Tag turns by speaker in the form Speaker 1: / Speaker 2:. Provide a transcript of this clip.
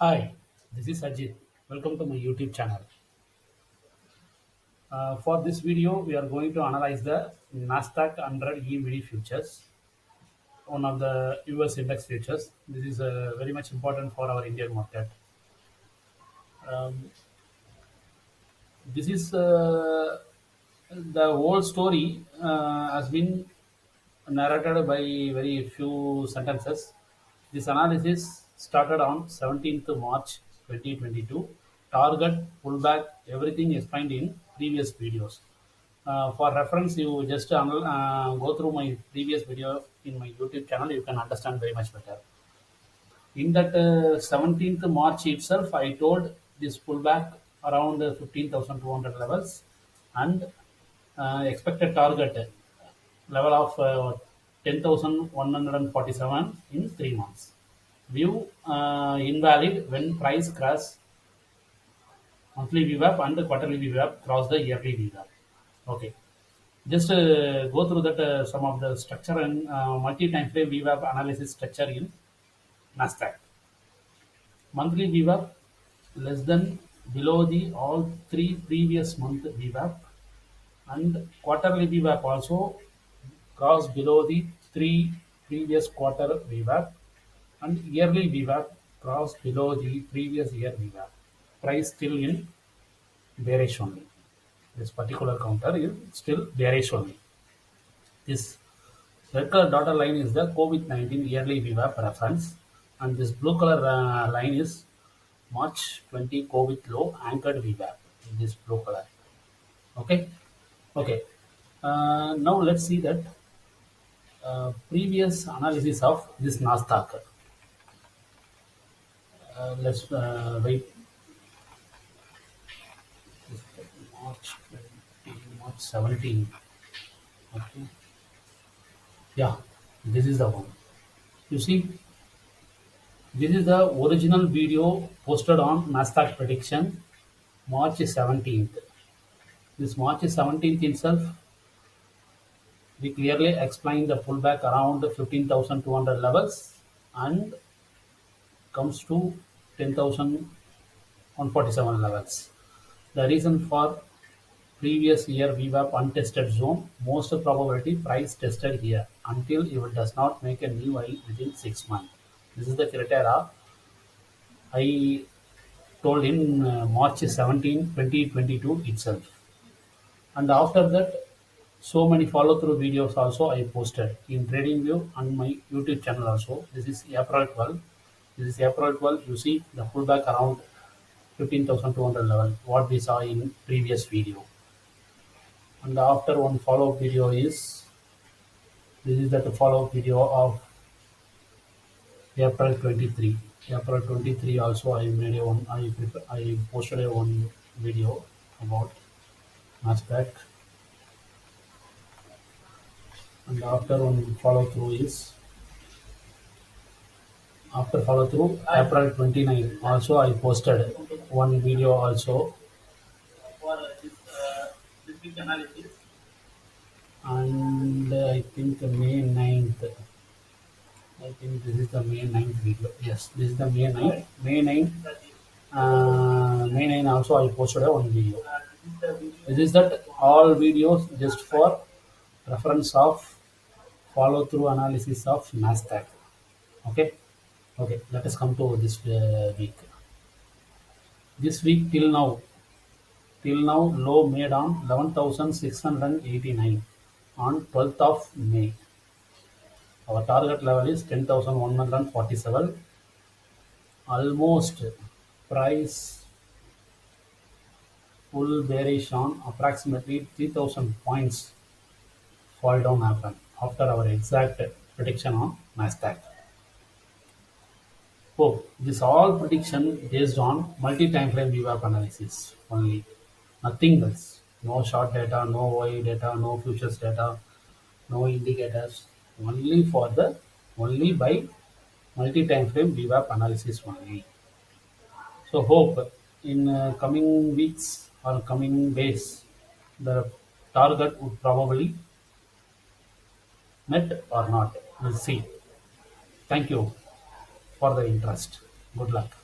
Speaker 1: Hi, this is Ajit. Welcome to my YouTube channel. For this video, we are going to analyze the Nasdaq 100 EMD futures, one of the US index futures. This is very much important for our Indian market. Um, this is the whole story has been narrated by very few sentences. This analysis started on 17th March 2022. Target, pullback, everything explained in previous videos. For reference, you just go through my previous video in my YouTube channel. You can understand very much better. In that 17th March itself, I told this pullback around 15,200 levels and expected target level of 10,147 in 3 months. View invalid when price crash monthly VWAP and quarterly VWAP cross the yearly VWAP. Okay. Just go through that some of the structure and multi-time frame VWAP analysis structure in Nasdaq. Monthly VWAP less than below the all three previous month VWAP and quarterly VWAP also cross below the three previous quarter VWAP and yearly VWAP cross below the previous year VWAP. Price still in bearish only. This particular counter is still bearish only. This red color dotted line is the COVID-19 yearly VWAP reference, and this blue color line is March 20 COVID low anchored VWAP. This blue color. Okay, okay. Now let's see that previous analysis of this Nasdaq. Let's wait. March 20, March 17. Okay. Yeah, this is the one. You see, this is the original video posted on Nasdaq Prediction March 17th. This March 17th itself, we clearly explained the pullback around 15,200 levels and comes to 10,147 levels. The reason for previous year VWAP untested zone, most probability price tested here until it does not make a new high within 6 months. This is the criteria I told in March 17, 2022 itself. And after that, so many follow through videos also I posted in TradingView and my YouTube channel also. This is April 12. This is April 12. You see the pullback around 15,200 level, what we saw in previous video. And after one follow-up video is, this is the follow-up video of April 23. April 23 also I made a one, I posted a one video about Nasdaq. And after one follow through is, after follow through April 29 also I posted one video also for this week analysis. And I think May 9th. I think this is the May 9th video. Yes, this is the May 9th. May 9 also I posted one video. This is that all videos just for reference of follow through analysis of Nasdaq. Okay, okay. Let us come to this week. This week till now low made on 11,689 on 12th of May. Our target level is 10,147. Almost price full bearish on approximately 3,000 points fall down happen after our exact prediction on Nasdaq. Oh, this all prediction based on multi-time frame VWAP analysis only. Nothing else. No short data, no OI data, no futures data, no indicators. Only by multi-time frame VWAP analysis only. So hope in coming weeks or coming days the target would probably met or not. We'll see. Thank you for the interest. Good luck.